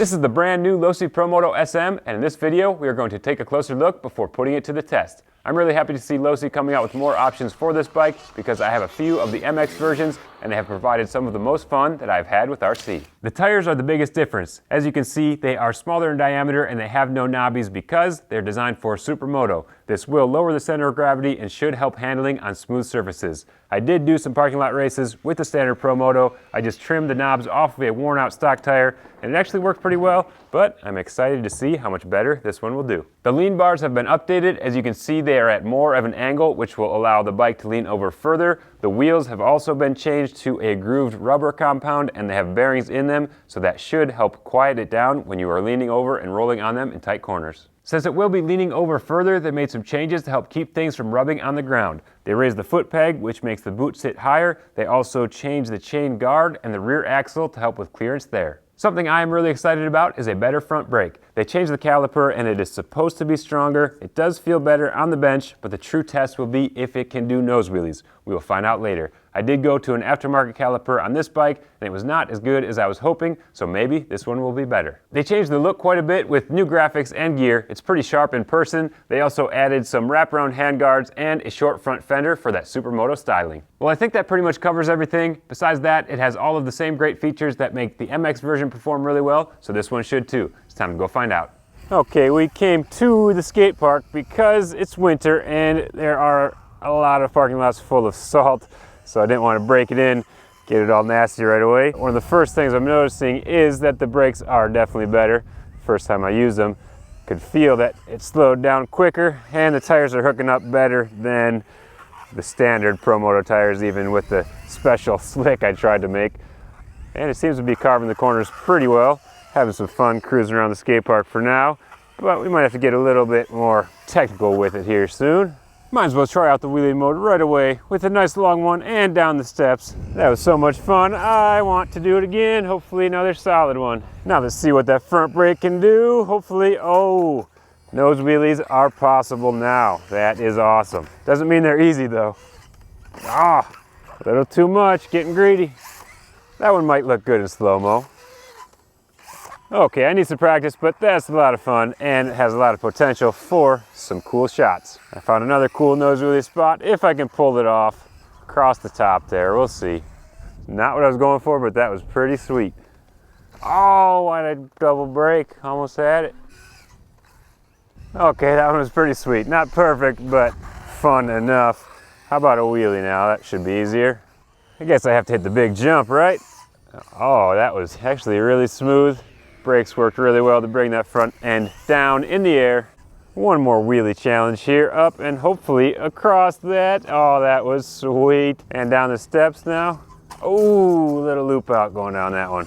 This is the brand new Losi Promoto-SM, and in this video we are going to take a closer look before putting it to the test. I'm really happy to see Losi coming out with more options for this bike because I have a few of the MX versions and they have provided some of the most fun that I've had with RC. The tires are the biggest difference. As you can see, they are smaller in diameter and they have no knobbies because they're designed for Supermoto. This will lower the center of gravity and should help handling on smooth surfaces. I did do some parking lot races with the standard Promoto. I just trimmed the knobs off of a worn out stock tire and it actually worked pretty well, but I'm excited to see how much better this one will do. The lean bars have been updated. As you can see, they are at more of an angle, which will allow the bike to lean over further. The wheels have also been changed to a grooved rubber compound and they have bearings in them, so that should help quiet it down when you are leaning over and rolling on them in tight corners. Since it will be leaning over further, they made some changes to help keep things from rubbing on the ground. They raised the foot peg, which makes the boot sit higher. They also changed the chain guard and the rear axle to help with clearance there. Something I am really excited about is a better front brake. They changed the caliper and it is supposed to be stronger. It does feel better on the bench, but the true test will be if it can do nose wheelies. We will find out later. I did go to an aftermarket caliper on this bike and it was not as good as I was hoping, so maybe this one will be better. They changed the look quite a bit with new graphics and gear. It's pretty sharp in person. They also added some wraparound handguards and a short front fender for that Supermoto styling. Well, I think that pretty much covers everything. Besides that, it has all of the same great features that make the MX version perform really well, so this one should too. It's time to go find out. Okay, we came to the skate park because it's winter and there are a lot of parking lots full of salt, so I didn't want to break it in, get it all nasty right away. One of the first things I'm noticing is that the brakes are definitely better. First time I used them, could feel that it slowed down quicker and the tires are hooking up better than the standard Promoto tires, even with the special slick I tried to make. And it seems to be carving the corners pretty well. Having some fun cruising around the skate park for now, but we might have to get a little bit more technical with it here soon. Might as well try out the wheelie mode right away with a nice long one and down the steps. That was so much fun. I want to do it again. Hopefully another solid one. Now let's see what that front brake can do. Hopefully, oh, nose wheelies are possible now. That is awesome. Doesn't mean they're easy though. Ah, a little too much, getting greedy. That one might look good in slow-mo. Okay, I need some practice, but that's a lot of fun and it has a lot of potential for some cool shots. I found another cool nose wheelie spot, if I can pull it off across the top there. We'll see. Not what I was going for, but that was pretty sweet. Oh, I had a double brake, almost had it. Okay, that one was pretty sweet. Not perfect, but fun enough. How about a wheelie now? That should be easier. I guess I have to hit the big jump, right? Oh, that was actually really smooth. Brakes worked really well to bring that front end down in the air. One more wheelie challenge here, up and hopefully across that. Oh, that was sweet. And down the steps now. Oh, little loop out going down that one.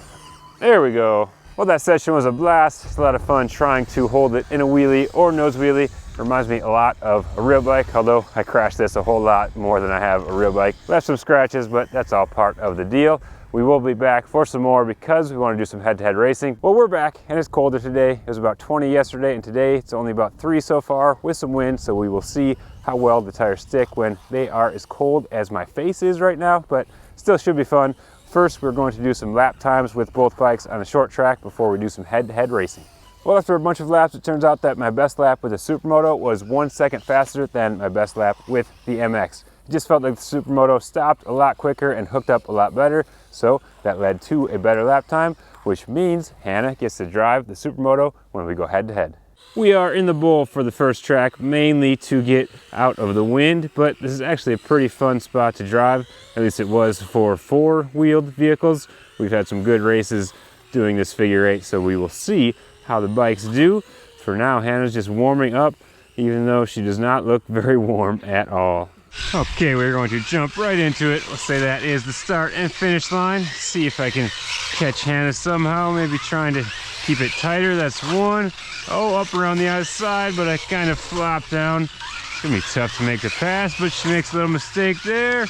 There we go. Well, that session was a blast. It's a lot of fun trying to hold it in a wheelie or nose wheelie. It reminds me a lot of a real bike, although I crashed this a whole lot more than I have a real bike. Left some scratches, but that's all part of the deal. We will be back for some more because we want to do some head-to-head racing. Well, we're back and it's colder today. It was about 20 yesterday and today it's only about 3 so far with some wind, so we will see how well the tires stick when they are as cold as my face is right now, but still should be fun. First, we're going to do some lap times with both bikes on a short track before we do some head-to-head racing. Well, after a bunch of laps, it turns out that my best lap with the Supermoto was 1 second faster than my best lap with the MX. It just felt like the Supermoto stopped a lot quicker and hooked up a lot better, so that led to a better lap time, which means Hannah gets to drive the Supermoto when we go head-to-head. We are in the bowl for the first track, mainly to get out of the wind, but this is actually a pretty fun spot to drive. At least it was for 4-wheeled vehicles. We've had some good races doing this figure 8, so we will see how the bikes do. For now, Hannah's just warming up, even though she does not look very warm at all. Okay, we're going to jump right into it. Let's say that is the start and finish line. See if I can catch Hannah somehow, maybe trying to keep it tighter. That's one. Oh, up around the outside, but I kind of flopped down. It's gonna be tough to make the pass, but she makes a little mistake there.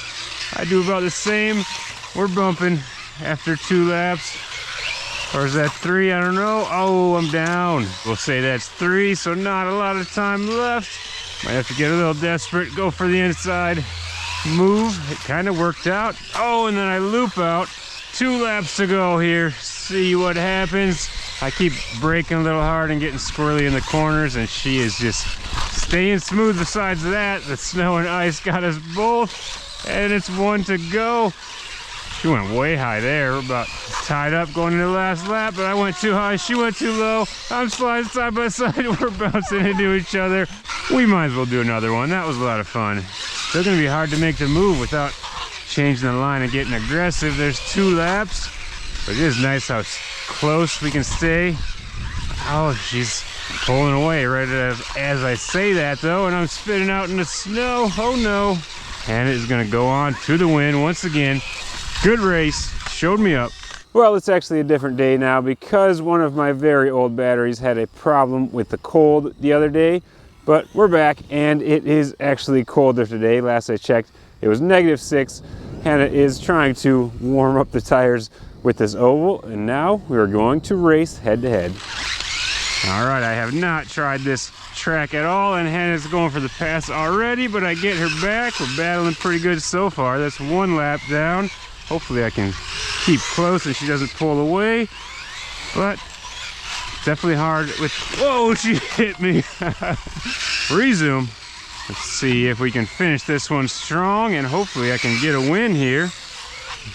I do about the same. We're bumping after 2 laps. Or is that 3? I don't know. Oh, I'm down. We'll say that's 3, so not a lot of time left. Might have to get a little desperate, go for the inside, move. It kind of worked out. Oh, and then I loop out. 2 laps to go here. See what happens. I keep braking a little hard and getting squirrely in the corners, and she is just staying smooth besides that. The snow and ice got us both, and it's one to go. She went way high there. We're about tied up going into the last lap, but I went too high, she went too low. I'm sliding side by side, we're bouncing into each other. We might as well do another one. That was a lot of fun. Still gonna be hard to make the move without changing the line and getting aggressive. There's 2 laps, but it is nice how close we can stay. Oh, she's pulling away right as I say that though, and I'm spitting out in the snow. Oh no. And it is gonna go on to the win once again. Good race, showed me up. Well, it's actually a different day now because one of my very old batteries had a problem with the cold the other day, but we're back and it is actually colder today. Last I checked, it was -6. Hannah is trying to warm up the tires with this oval, and now we are going to race head to head. All right, I have not tried this track at all, and Hannah's going for the pass already, but I get her back. We're battling pretty good so far. That's 1 lap down. Hopefully I can keep close and she doesn't pull away, but definitely hard with, whoa, she hit me. Resume. Let's see if we can finish this one strong, and hopefully I can get a win here.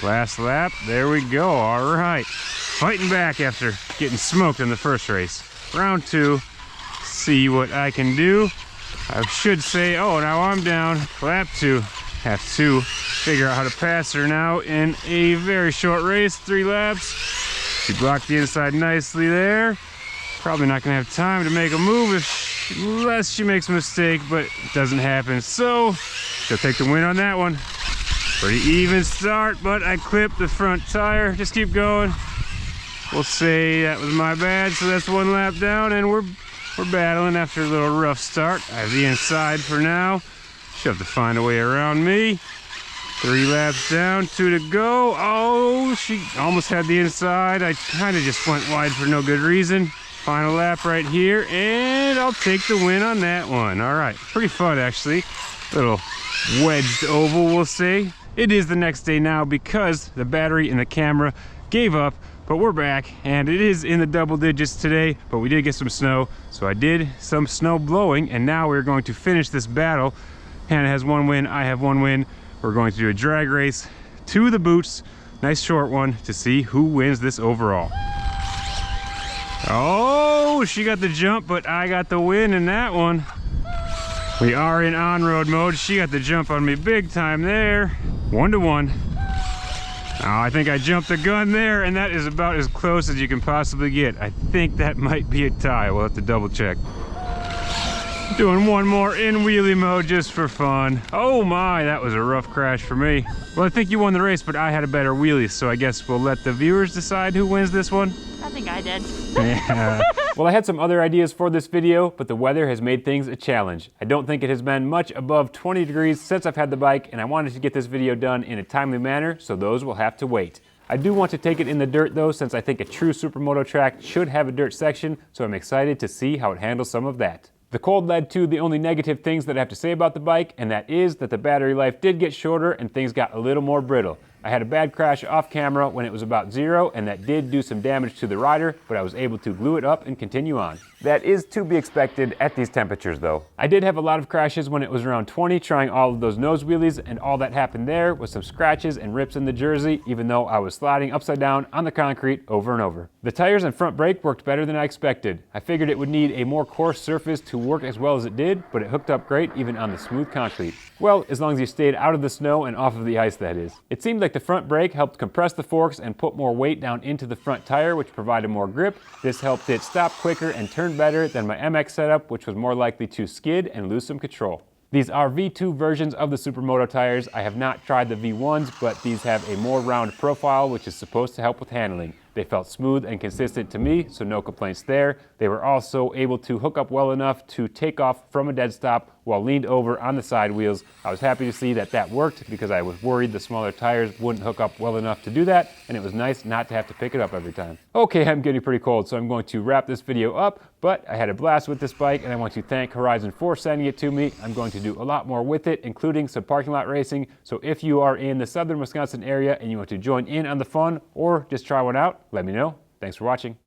Last lap, there we go. All right, fighting back after getting smoked in the first race. Round 2, see what I can do. I should say, oh, now I'm down. Lap 2, have to figure out how to pass her now in a very short race, 3 laps. She blocked the inside nicely there. Probably not gonna have time to make a move unless she makes a mistake, but it doesn't happen. So she'll take the win on that one. Pretty even start, but I clipped the front tire. Just keep going. We'll say that was my bad, so that's 1 lap down, and we're battling after a little rough start. I have the inside for now. She'll have to find a way around me. 3 laps down, 2 to go. Oh, she almost had the inside. I kind of just went wide for no good reason. Final lap right here, and I'll take the win on that one. All right, pretty fun actually. Little wedged oval, we'll say. It is the next day now because the battery in the camera gave up, but we're back, and it is in the double digits today, but we did get some snow, so I did some snow blowing, and now we're going to finish this battle. Hannah has 1 win, I have 1 win. We're going to do a drag race to the boots, nice short one, to see who wins this overall. Oh, she got the jump, but I got the win in that one. We are in on-road mode. She got the jump on me big time there. 1 to 1. Oh, I think I jumped the gun there, and that is about as close as you can possibly get. I think that might be a tie. We'll have to double check. Doing 1 more in wheelie mode just for fun. Oh my, that was a rough crash for me. Well, I think you won the race, but I had a better wheelie, so I guess we'll let the viewers decide who wins this one. I think I did. Yeah. Well, I had some other ideas for this video, but the weather has made things a challenge. I don't think it has been much above 20 degrees since I've had the bike, and I wanted to get this video done in a timely manner, so those will have to wait. I do want to take it in the dirt though, since I think a true supermoto track should have a dirt section, so I'm excited to see how it handles some of that. The cold led to the only negative things that I have to say about the bike, and that is that the battery life did get shorter and things got a little more brittle. I had a bad crash off camera when it was about 0, and that did do some damage to the rider, but I was able to glue it up and continue on. That is to be expected at these temperatures though. I did have a lot of crashes when it was around 20 trying all of those nose wheelies, and all that happened there was some scratches and rips in the jersey, even though I was sliding upside down on the concrete over and over. The tires and front brake worked better than I expected. I figured it would need a more coarse surface to work as well as it did, but it hooked up great even on the smooth concrete. Well, as long as you stayed out of the snow and off of the ice, that is. It seemed like the front brake helped compress the forks and put more weight down into the front tire, which provided more grip. This helped it stop quicker and turn better than my MX setup, which was more likely to skid and lose some control. These are V2 versions of the Supermoto tires. I have not tried the V1s, but these have a more round profile, which is supposed to help with handling. They felt smooth and consistent to me, so no complaints there. They were also able to hook up well enough to take off from a dead stop while leaned over on the side wheels. I was happy to see that that worked because I was worried the smaller tires wouldn't hook up well enough to do that, and it was nice not to have to pick it up every time. Okay, I'm getting pretty cold, so I'm going to wrap this video up, but I had a blast with this bike, and I want to thank Horizon for sending it to me. I'm going to do a lot more with it, including some parking lot racing, so if you are in the southern Wisconsin area and you want to join in on the fun or just try one out, let me know. Thanks for watching.